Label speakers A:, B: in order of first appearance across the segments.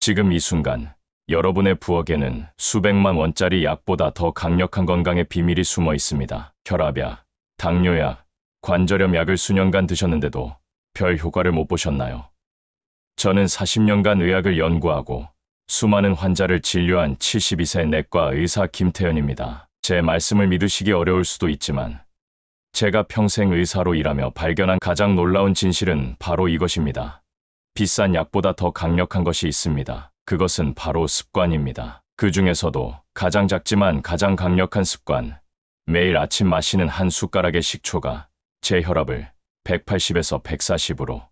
A: 지금 이 순간 여러분의 부엌에는 수백만 원짜리 약보다 더 강력한 건강의 비밀이 숨어 있습니다. 혈압약, 당뇨약, 관절염 약을 수년간 드셨는데도 별 효과를 못 보셨나요? 저는 40년간 의학을 연구하고 수많은 환자를 진료한 72세 내과 의사 김태현입니다. 제 말씀을 믿으시기 어려울 수도 있지만 제가 평생 의사로 일하며 발견한 가장 놀라운 진실은 바로 이것입니다. 비싼 약보다 더 강력한 것이 있습니다. 그것은 바로 습관입니다. 그 중에서도 가장 작지만 가장 강력한 습관, 매일 아침 마시는 한 숟가락의 식초가 제 혈압을 180에서 140으로,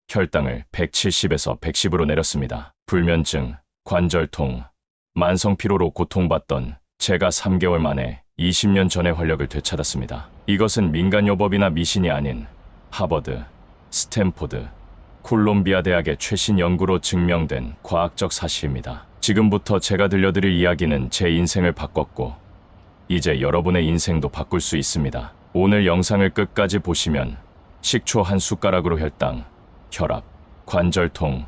A: 혈당을 170에서 110으로 내렸습니다. 불면증, 관절통, 만성 피로로 고통받던 제가 3개월 만에 20년 전의 활력을 되찾았습니다. 이것은 민간요법이나 미신이 아닌 하버드, 스탠포드, 콜롬비아 대학의 최신 연구로 증명된 과학적 사실입니다. 지금부터 제가 들려드릴 이야기는 제 인생을 바꿨고 이제 여러분의 인생도 바꿀 수 있습니다. 오늘 영상을 끝까지 보시면 식초 한 숟가락으로 혈당, 혈압, 관절통,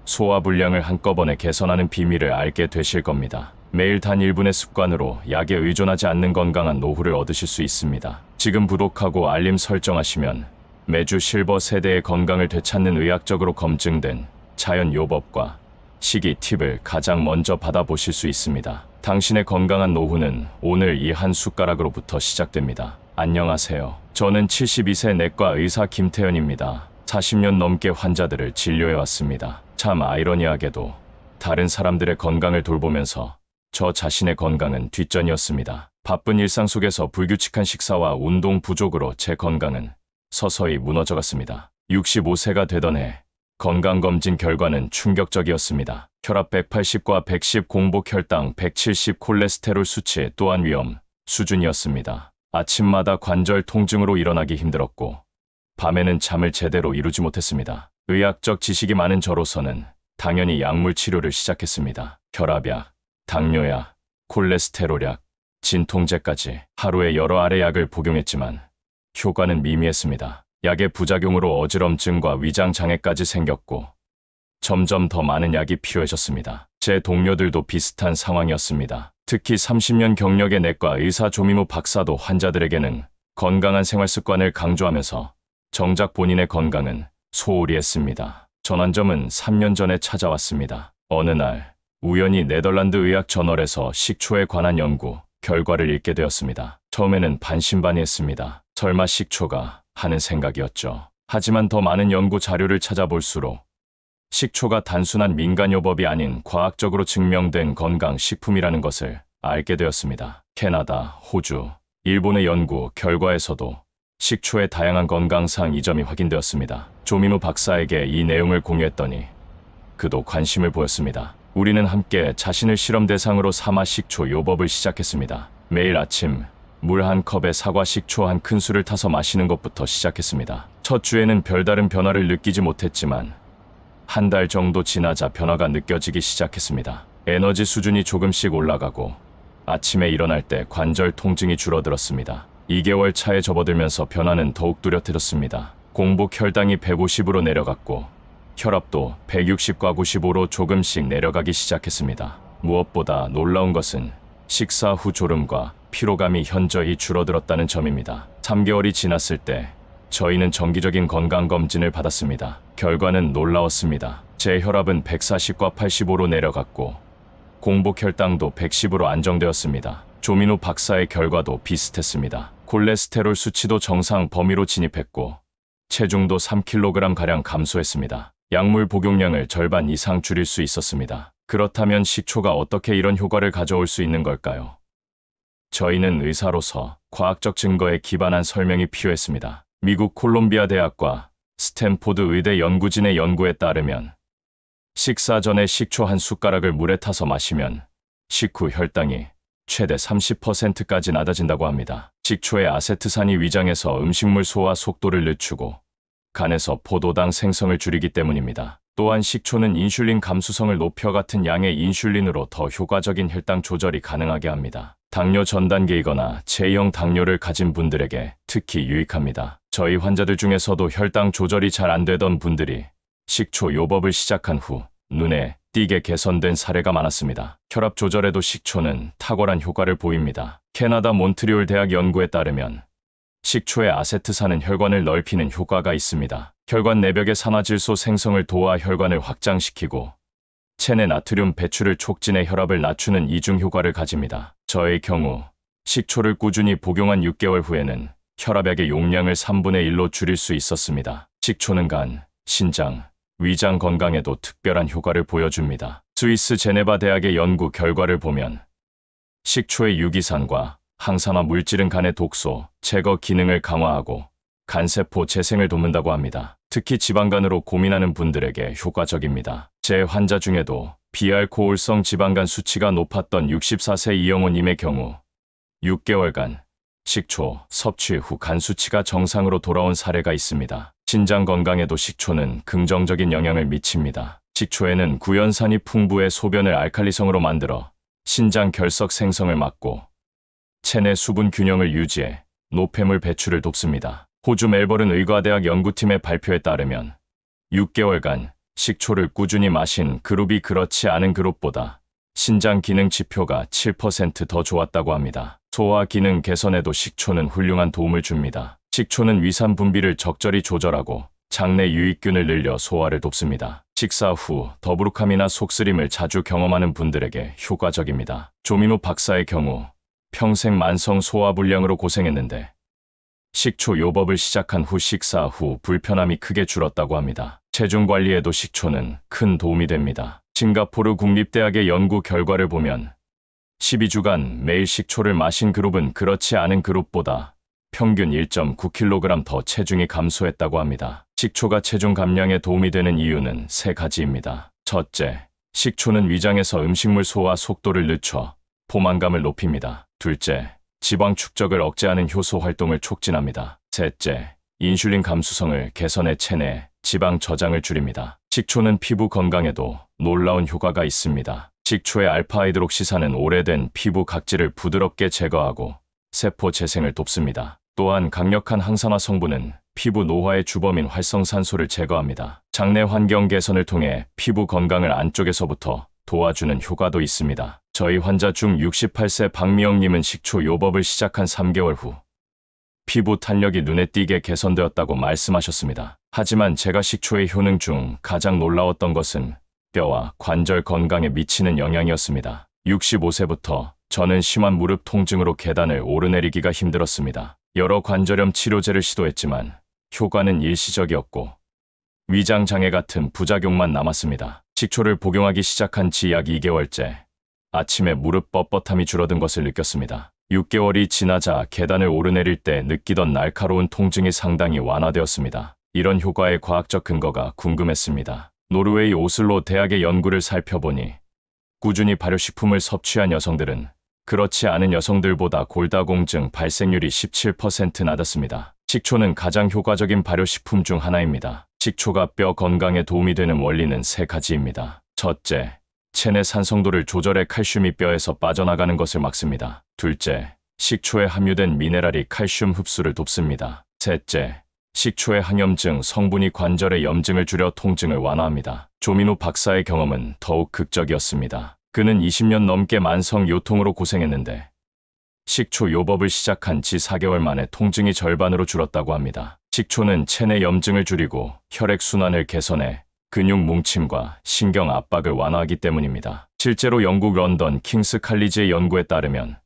A: 소화불량을 한꺼번에 개선하는 비밀을 알게 되실 겁니다. 매일 단 1분의 습관으로 약에 의존하지 않는 건강한 노후를 얻으실 수 있습니다. 지금 구독하고 알림 설정하시면 매주 실버 세대의 건강을 되찾는 의학적으로 검증된 자연 요법과 식이 팁을 가장 먼저 받아보실 수 있습니다. 당신의 건강한 노후는 오늘 이 한 숟가락으로부터 시작됩니다. 안녕하세요. 저는 72세 내과 의사 김태현입니다. 40년 넘게 환자들을 진료해왔습니다. 참 아이러니하게도 다른 사람들의 건강을 돌보면서 저 자신의 건강은 뒷전이었습니다. 바쁜 일상 속에서 불규칙한 식사와 운동 부족으로 제 건강은 서서히 무너져갔습니다. 65세가 되던 해 건강검진 결과는 충격적이었습니다. 혈압 180과 110, 공복 혈당 170, 콜레스테롤 수치 또한 위험 수준이었습니다. 아침마다 관절 통증으로 일어나기 힘들었고 밤에는 잠을 제대로 이루지 못했습니다. 의학적 지식이 많은 저로서는 당연히 약물 치료를 시작했습니다. 혈압약, 당뇨약, 콜레스테롤약, 진통제까지 하루에 여러 알의 약을 복용했지만 효과는 미미했습니다. 약의 부작용으로 어지럼증과 위장장애까지 생겼고 점점 더 많은 약이 필요해졌습니다. 제 동료들도 비슷한 상황이었습니다. 특히 30년 경력의 내과 의사 조미무 박사도 환자들에게는 건강한 생활습관을 강조하면서 정작 본인의 건강은 소홀히 했습니다. 전환점은 3년 전에 찾아왔습니다. 어느 날 우연히 네덜란드 의학 저널에서 식초에 관한 연구 결과를 읽게 되었습니다. 처음에는 반신반의했습니다. 설마 식초가 하는 생각이었죠. 하지만 더 많은 연구 자료를 찾아볼수록 식초가 단순한 민간요법이 아닌 과학적으로 증명된 건강식품이라는 것을 알게 되었습니다. 캐나다, 호주, 일본의 연구 결과에서도 식초의 다양한 건강상 이점이 확인되었습니다. 조민우 박사에게 이 내용을 공유했더니 그도 관심을 보였습니다. 우리는 함께 자신을 실험 대상으로 삼아 식초 요법을 시작했습니다. 매일 아침 물 한 컵에 사과 식초 한 큰술을 타서 마시는 것부터 시작했습니다. 첫 주에는 별다른 변화를 느끼지 못했지만 한 달 정도 지나자 변화가 느껴지기 시작했습니다. 에너지 수준이 조금씩 올라가고 아침에 일어날 때 관절 통증이 줄어들었습니다. 2개월 차에 접어들면서 변화는 더욱 뚜렷해졌습니다. 공복 혈당이 150으로 내려갔고 혈압도 160과 95로 조금씩 내려가기 시작했습니다. 무엇보다 놀라운 것은 식사 후 졸음과 피로감이 현저히 줄어들었다는 점입니다. 3개월이 지났을 때 저희는 정기적인 건강검진을 받았습니다. 결과는 놀라웠습니다. 제 혈압은 140과 85로 내려갔고 공복 혈당도 110으로 안정되었습니다. 조민우 박사의 결과도 비슷했습니다. 콜레스테롤 수치도 정상 범위로 진입했고 체중도 3kg가량 감소했습니다. 약물 복용량을 절반 이상 줄일 수 있었습니다. 그렇다면 식초가 어떻게 이런 효과를 가져올 수 있는 걸까요? 저희는 의사로서 과학적 증거에 기반한 설명이 필요했습니다. 미국 콜롬비아 대학과 스탠포드 의대 연구진의 연구에 따르면 식사 전에 식초 한 숟가락을 물에 타서 마시면 식후 혈당이 최대 30%까지 낮아진다고 합니다. 식초의 아세트산이 위장에서 음식물 소화 속도를 늦추고 간에서 포도당 생성을 줄이기 때문입니다. 또한 식초는 인슐린 감수성을 높여 같은 양의 인슐린으로 더 효과적인 혈당 조절이 가능하게 합니다. 당뇨 전 단계이거나 제2형 당뇨를 가진 분들에게 특히 유익합니다. 저희 환자들 중에서도 혈당 조절이 잘 안 되던 분들이 식초 요법을 시작한 후 눈에 띄게 개선된 사례가 많았습니다. 혈압 조절에도 식초는 탁월한 효과를 보입니다. 캐나다 몬트리올 대학 연구에 따르면 식초의 아세트산은 혈관을 넓히는 효과가 있습니다. 혈관 내벽의 산화질소 생성을 도와 혈관을 확장시키고 체내 나트륨 배출을 촉진해 혈압을 낮추는 이중 효과를 가집니다. 저의 경우 식초를 꾸준히 복용한 6개월 후에는 혈압약의 용량을 3분의 1로 줄일 수 있었습니다. 식초는 간, 신장, 위장 건강에도 특별한 효과를 보여줍니다. 스위스 제네바 대학의 연구 결과를 보면 식초의 유기산과 항산화 물질은 간의 독소 제거 기능을 강화하고 간세포 재생을 돕는다고 합니다. 특히 지방간으로 고민하는 분들에게 효과적입니다. 제 환자 중에도 비알코올성 지방간 수치가 높았던 64세 이영호님의 경우 6개월간 식초 섭취 후 간 수치가 정상으로 돌아온 사례가 있습니다. 신장 건강에도 식초는 긍정적인 영향을 미칩니다. 식초에는 구연산이 풍부해 소변을 알칼리성으로 만들어 신장 결석 생성을 막고 체내 수분 균형을 유지해 노폐물 배출을 돕습니다. 호주 멜버른 의과대학 연구팀의 발표에 따르면 6개월간 식초를 꾸준히 마신 그룹이 그렇지 않은 그룹보다 신장 기능 지표가 7% 더 좋았다고 합니다. 소화 기능 개선에도 식초는 훌륭한 도움을 줍니다. 식초는 위산 분비를 적절히 조절하고 장내 유익균을 늘려 소화를 돕습니다. 식사 후 더부룩함이나 속쓰림을 자주 경험하는 분들에게 효과적입니다. 조민호 박사의 경우 평생 만성 소화불량으로 고생했는데 식초 요법을 시작한 후 식사 후 불편함이 크게 줄었다고 합니다. 체중 관리에도 식초는 큰 도움이 됩니다. 싱가포르 국립대학의 연구 결과를 보면 12주간 매일 식초를 마신 그룹은 그렇지 않은 그룹보다 평균 1.9kg 더 체중이 감소했다고 합니다. 식초가 체중 감량에 도움이 되는 이유는 3가지입니다. 첫째, 식초는 위장에서 음식물 소화 속도를 늦춰 포만감을 높입니다. 둘째, 지방 축적을 억제하는 효소 활동을 촉진합니다. 셋째, 인슐린 감수성을 개선해 체내 지방 저장을 줄입니다. 식초는 피부 건강에도 놀라운 효과가 있습니다. 식초의 알파하이드록시산은 오래된 피부 각질을 부드럽게 제거하고 세포 재생을 돕습니다. 또한 강력한 항산화 성분은 피부 노화의 주범인 활성산소를 제거합니다. 장내 환경 개선을 통해 피부 건강을 안쪽에서부터 도와주는 효과도 있습니다. 저희 환자 중 68세 박미영님은 식초 요법을 시작한 3개월 후 피부 탄력이 눈에 띄게 개선되었다고 말씀하셨습니다. 하지만 제가 식초의 효능 중 가장 놀라웠던 것은 뼈와 관절 건강에 미치는 영향이었습니다. 65세부터 저는 심한 무릎 통증으로 계단을 오르내리기가 힘들었습니다. 여러 관절염 치료제를 시도했지만 효과는 일시적이었고 위장 장애 같은 부작용만 남았습니다. 식초를 복용하기 시작한 지 약 2개월째 아침에 무릎 뻣뻣함이 줄어든 것을 느꼈습니다. 6개월이 지나자 계단을 오르내릴 때 느끼던 날카로운 통증이 상당히 완화되었습니다. 이런 효과의 과학적 근거가 궁금했습니다. 노르웨이 오슬로 대학의 연구를 살펴보니 꾸준히 발효식품을 섭취한 여성들은 그렇지 않은 여성들보다 골다공증 발생률이 17% 낮았습니다. 식초는 가장 효과적인 발효식품 중 하나입니다. 식초가 뼈 건강에 도움이 되는 원리는 3가지입니다. 첫째, 체내 산성도를 조절해 칼슘이 뼈에서 빠져나가는 것을 막습니다. 둘째, 식초에 함유된 미네랄이 칼슘 흡수를 돕습니다. 셋째, 식초의 항염증 성분이 관절의 염증을 줄여 통증을 완화합니다. 조민호 박사의 경험은 더욱 극적이었습니다. 그는 20년 넘게 만성 요통으로 고생했는데 식초 요법을 시작한 지 4개월 만에 통증이 절반으로 줄었다고 합니다. 식초는 체내 염증을 줄이고 혈액순환을 개선해 근육 뭉침과 신경 압박을 완화하기 때문입니다. 실제로 영국 런던 킹스 칼리지의 연구에 따르면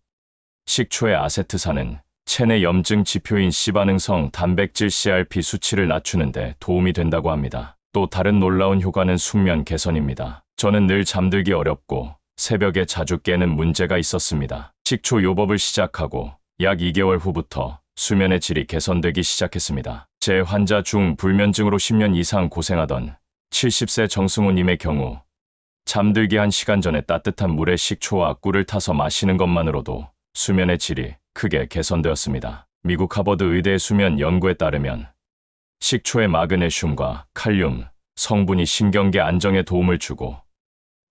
A: 식초의 아세트산은 체내 염증 지표인 C반응성 단백질 CRP 수치를 낮추는 데 도움이 된다고 합니다. 또 다른 놀라운 효과는 숙면 개선입니다. 저는 늘 잠들기 어렵고 새벽에 자주 깨는 문제가 있었습니다. 식초 요법을 시작하고 약 2개월 후부터 수면의 질이 개선되기 시작했습니다. 제 환자 중 불면증으로 10년 이상 고생하던 70세 정승호님의 경우 잠들기 1시간 전에 따뜻한 물에 식초와 꿀을 타서 마시는 것만으로도 수면의 질이 크게 개선되었습니다. 미국 하버드 의대의 수면 연구에 따르면 식초의 마그네슘과 칼륨 성분이 신경계 안정에 도움을 주고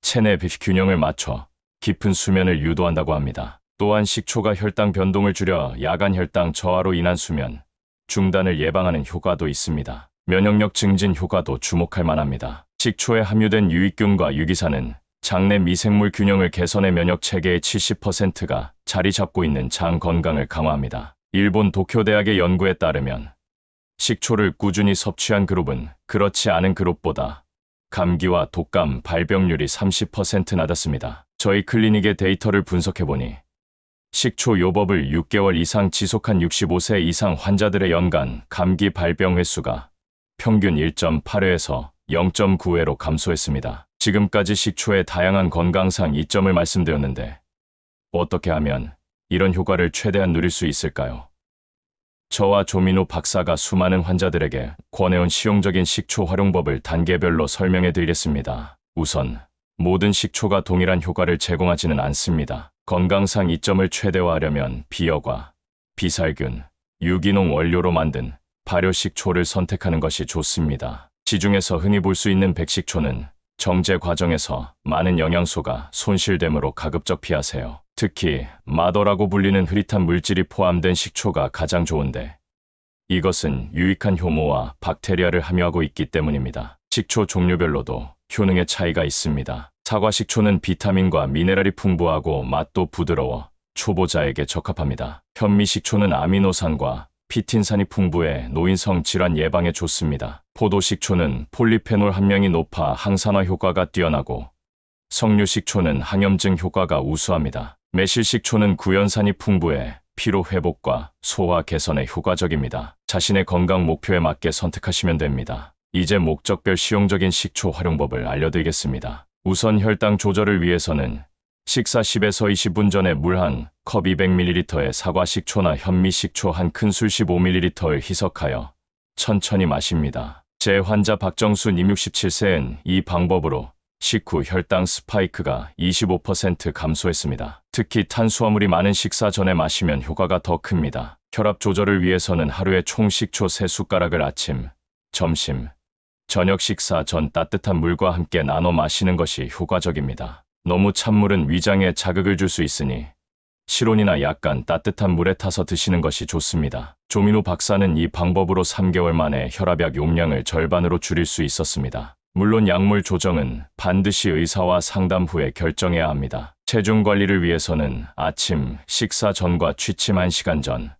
A: 체내 균형을 맞춰 깊은 수면을 유도한다고 합니다. 또한 식초가 혈당 변동을 줄여 야간 혈당 저하로 인한 수면 중단을 예방하는 효과도 있습니다. 면역력 증진 효과도 주목할 만합니다. 식초에 함유된 유익균과 유기산은 장내 미생물 균형을 개선해 면역 체계의 70%가 자리 잡고 있는 장 건강을 강화합니다. 일본 도쿄대학의 연구에 따르면 식초를 꾸준히 섭취한 그룹은 그렇지 않은 그룹보다 감기와 독감 발병률이 30% 낮았습니다. 저희 클리닉의 데이터를 분석해보니 식초 요법을 6개월 이상 지속한 65세 이상 환자들의 연간 감기 발병 횟수가 평균 1.8회에서 0.9회로 감소했습니다. 지금까지 식초의 다양한 건강상 이점을 말씀드렸는데 어떻게 하면 이런 효과를 최대한 누릴 수 있을까요? 저와 조민우 박사가 수많은 환자들에게 권해온 실용적인 식초 활용법을 단계별로 설명해 드리겠습니다. 우선 모든 식초가 동일한 효과를 제공하지는 않습니다. 건강상 이점을 최대화하려면 비여과, 비살균, 유기농 원료로 만든 발효식초를 선택하는 것이 좋습니다. 시중에서 흔히 볼 수 있는 백식초는 정제 과정에서 많은 영양소가 손실되므로 가급적 피하세요. 특히 마더라고 불리는 흐릿한 물질이 포함된 식초가 가장 좋은데 이것은 유익한 효모와 박테리아를 함유하고 있기 때문입니다. 식초 종류별로도 효능의 차이가 있습니다. 사과 식초는 비타민과 미네랄이 풍부하고 맛도 부드러워 초보자에게 적합합니다. 현미 식초는 아미노산과 피틴산이 풍부해 노인성 질환 예방에 좋습니다. 포도 식초는 폴리페놀 함량이 높아 항산화 효과가 뛰어나고 석류 식초는 항염증 효과가 우수합니다. 매실 식초는 구연산이 풍부해 피로 회복과 소화 개선에 효과적입니다. 자신의 건강 목표에 맞게 선택하시면 됩니다. 이제 목적별 실용적인 식초 활용법을 알려드리겠습니다. 우선 혈당 조절을 위해서는 식사 10에서 20분 전에 물 한 컵 200ml에 사과 식초나 현미 식초 한 큰술 15ml를 희석하여 천천히 마십니다. 제 환자 박정수님 67세는 이 방법으로 식후 혈당 스파이크가 25% 감소했습니다. 특히 탄수화물이 많은 식사 전에 마시면 효과가 더 큽니다. 혈압 조절을 위해서는 하루에 총 식초 3숟가락을 아침, 점심, 저녁 식사 전 따뜻한 물과 함께 나눠 마시는 것이 효과적입니다. 너무 찬 물은 위장에 자극을 줄 수 있으니 실온이나 약간 따뜻한 물에 타서 드시는 것이 좋습니다. 조민우 박사는 이 방법으로 3개월 만에 혈압약 용량을 절반으로 줄일 수 있었습니다. 물론 약물 조정은 반드시 의사와 상담 후에 결정해야 합니다. 체중 관리를 위해서는 아침 식사 전과 취침 1시간 전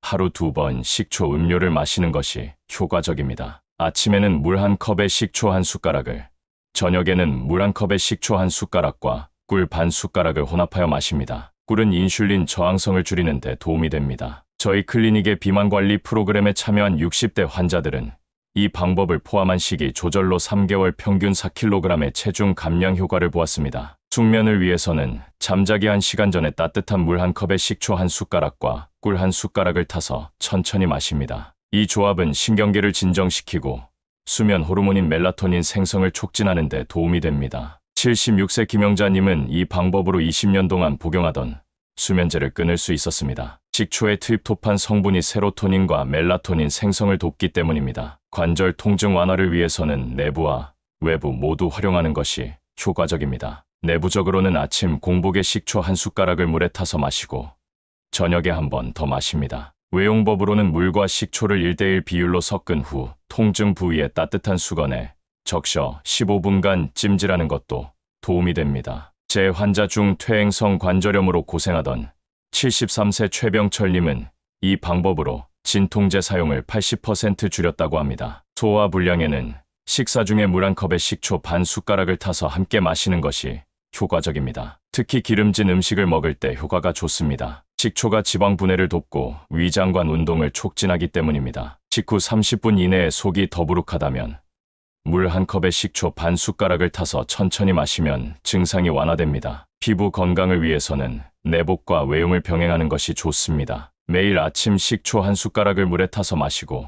A: 하루 2번 식초 음료를 마시는 것이 효과적입니다. 아침에는 물 한 컵에 식초 1숟가락을, 저녁에는 물 한 컵에 식초 1숟가락과 꿀 반 숟가락을 혼합하여 마십니다. 꿀은 인슐린 저항성을 줄이는 데 도움이 됩니다. 저희 클리닉의 비만 관리 프로그램에 참여한 60대 환자들은 이 방법을 포함한 식이 조절로 3개월 평균 4kg의 체중 감량 효과를 보았습니다. 숙면을 위해서는 잠자기 1시간 전에 따뜻한 물 한 컵에 식초 1숟가락과 꿀 1숟가락을 타서 천천히 마십니다. 이 조합은 신경계를 진정시키고 수면 호르몬인 멜라토닌 생성을 촉진하는 데 도움이 됩니다. 76세 김영자님은 이 방법으로 20년 동안 복용하던 수면제를 끊을 수 있었습니다. 식초의 트립토판 성분이 세로토닌과 멜라토닌 생성을 돕기 때문입니다. 관절 통증 완화를 위해서는 내부와 외부 모두 활용하는 것이 효과적입니다. 내부적으로는 아침 공복에 식초 1숟가락을 물에 타서 마시고 저녁에 한 번 더 마십니다. 외용법으로는 물과 식초를 1:1 비율로 섞은 후 통증 부위에 따뜻한 수건에 적셔 15분간 찜질하는 것도 도움이 됩니다. 제 환자 중 퇴행성 관절염으로 고생하던 73세 최병철님은 이 방법으로 진통제 사용을 80% 줄였다고 합니다. 소화 불량에는 식사 중에 물 한 컵에 식초 반 숟가락을 타서 함께 마시는 것이 효과적입니다. 특히 기름진 음식을 먹을 때 효과가 좋습니다. 식초가 지방 분해를 돕고 위장관 운동을 촉진하기 때문입니다. 식후 30분 이내에 속이 더부룩하다면 물 한 컵에 식초 반 숟가락을 타서 천천히 마시면 증상이 완화됩니다. 피부 건강을 위해서는 내복과 외용을 병행하는 것이 좋습니다. 매일 아침 식초 1숟가락을 물에 타서 마시고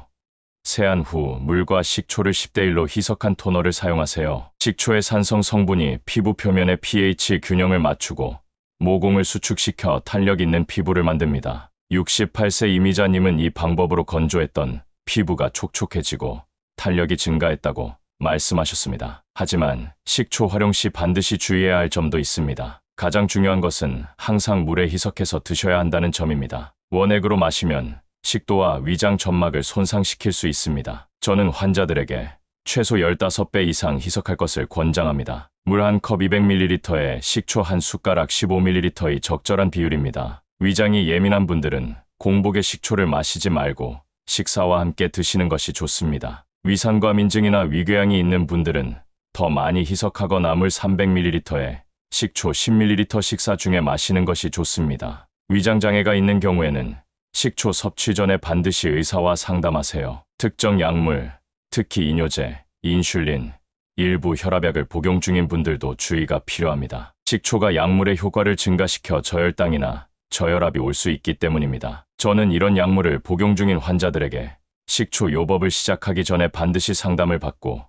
A: 세안 후 물과 식초를 10:1로 희석한 토너를 사용하세요. 식초의 산성 성분이 피부 표면의 pH 균형을 맞추고 모공을 수축시켜 탄력 있는 피부를 만듭니다. 68세 이미자님은 이 방법으로 건조했던 피부가 촉촉해지고 탄력이 증가했다고 말씀하셨습니다. 하지만 식초 활용 시 반드시 주의해야 할 점도 있습니다. 가장 중요한 것은 항상 물에 희석해서 드셔야 한다는 점입니다. 원액으로 마시면 식도와 위장 점막을 손상시킬 수 있습니다. 저는 환자들에게 최소 15배 이상 희석할 것을 권장합니다. 물 한 컵 200ml에 식초 한 숟가락 15ml의 적절한 비율입니다. 위장이 예민한 분들은 공복에 식초를 마시지 말고 식사와 함께 드시는 것이 좋습니다. 위산과민증이나 위궤양이 있는 분들은 더 많이 희석하거나 물 300ml에 식초 10ml 식사 중에 마시는 것이 좋습니다. 위장장애가 있는 경우에는 식초 섭취 전에 반드시 의사와 상담하세요. 특정 약물, 특히 이뇨제, 인슐린, 일부 혈압약을 복용 중인 분들도 주의가 필요합니다. 식초가 약물의 효과를 증가시켜 저혈당이나 저혈압이 올 수 있기 때문입니다. 저는 이런 약물을 복용 중인 환자들에게 식초 요법을 시작하기 전에 반드시 상담을 받고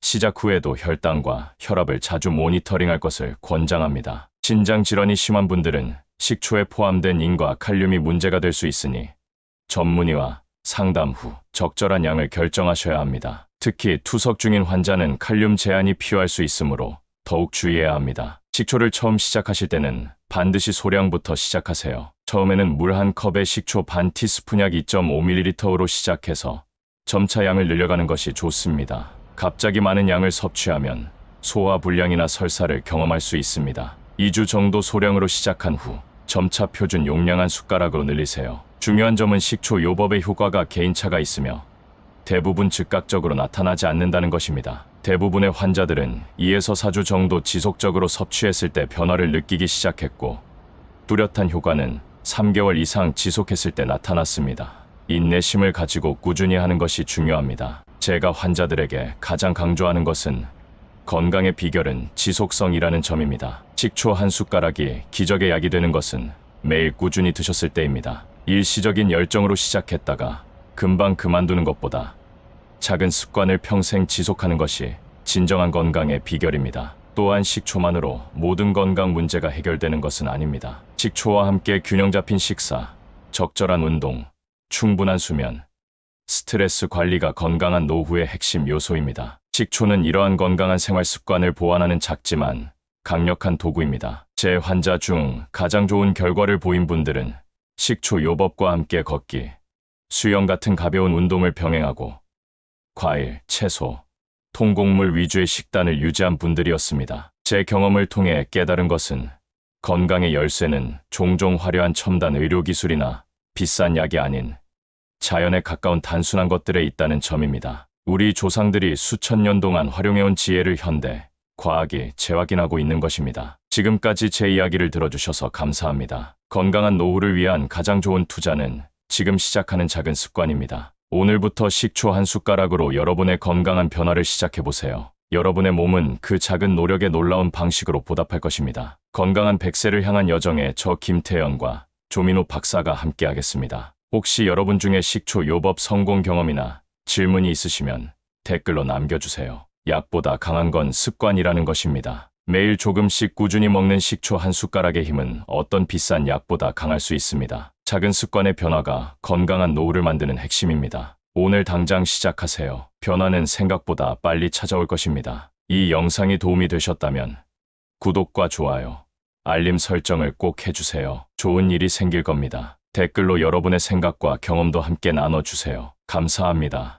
A: 시작 후에도 혈당과 혈압을 자주 모니터링할 것을 권장합니다. 신장 질환이 심한 분들은 식초에 포함된 인과 칼륨이 문제가 될 수 있으니 전문의와 상담 후 적절한 양을 결정하셔야 합니다. 특히 투석 중인 환자는 칼륨 제한이 필요할 수 있으므로 더욱 주의해야 합니다. 식초를 처음 시작하실 때는 반드시 소량부터 시작하세요. 처음에는 물 한 컵에 식초 반 티스푼 약 2.5ml로 시작해서 점차 양을 늘려가는 것이 좋습니다. 갑자기 많은 양을 섭취하면 소화불량이나 설사를 경험할 수 있습니다. 2주 정도 소량으로 시작한 후 점차 표준 용량 한 숟가락으로 늘리세요. 중요한 점은 식초 요법의 효과가 개인차가 있으며 대부분 즉각적으로 나타나지 않는다는 것입니다. 대부분의 환자들은 2에서 4주 정도 지속적으로 섭취했을 때 변화를 느끼기 시작했고 뚜렷한 효과는 3개월 이상 지속했을 때 나타났습니다. 인내심을 가지고 꾸준히 하는 것이 중요합니다. 제가 환자들에게 가장 강조하는 것은 건강의 비결은 지속성이라는 점입니다. 식초 한 숟가락이 기적의 약이 되는 것은 매일 꾸준히 드셨을 때입니다. 일시적인 열정으로 시작했다가 금방 그만두는 것보다 작은 습관을 평생 지속하는 것이 진정한 건강의 비결입니다. 또한 식초만으로 모든 건강 문제가 해결되는 것은 아닙니다. 식초와 함께 균형 잡힌 식사, 적절한 운동, 충분한 수면, 스트레스 관리가 건강한 노후의 핵심 요소입니다. 식초는 이러한 건강한 생활 습관을 보완하는 작지만 강력한 도구입니다. 제 환자 중 가장 좋은 결과를 보인 분들은 식초 요법과 함께 걷기, 수영 같은 가벼운 운동을 병행하고 과일, 채소, 통곡물 위주의 식단을 유지한 분들이었습니다. 제 경험을 통해 깨달은 것은 건강의 열쇠는 종종 화려한 첨단 의료기술이나 비싼 약이 아닌 자연에 가까운 단순한 것들에 있다는 점입니다. 우리 조상들이 수천 년 동안 활용해온 지혜를 현대 과학이 재확인하고 있는 것입니다. 지금까지 제 이야기를 들어주셔서 감사합니다. 건강한 노후를 위한 가장 좋은 투자는 지금 시작하는 작은 습관입니다. 오늘부터 식초 한 숟가락으로 여러분의 건강한 변화를 시작해보세요. 여러분의 몸은 그 작은 노력에 놀라운 방식으로 보답할 것입니다. 건강한 100세를 향한 여정에 저 김태현과 조민호 박사가 함께하겠습니다. 혹시 여러분 중에 식초 요법 성공 경험이나 질문이 있으시면 댓글로 남겨주세요. 약보다 강한 건 습관이라는 것입니다. 매일 조금씩 꾸준히 먹는 식초 한 숟가락의 힘은 어떤 비싼 약보다 강할 수 있습니다. 작은 습관의 변화가 건강한 노후를 만드는 핵심입니다. 오늘 당장 시작하세요. 변화는 생각보다 빨리 찾아올 것입니다. 이 영상이 도움이 되셨다면 구독과 좋아요, 알림 설정을 꼭 해주세요. 좋은 일이 생길 겁니다. 댓글로 여러분의 생각과 경험도 함께 나눠주세요. 감사합니다.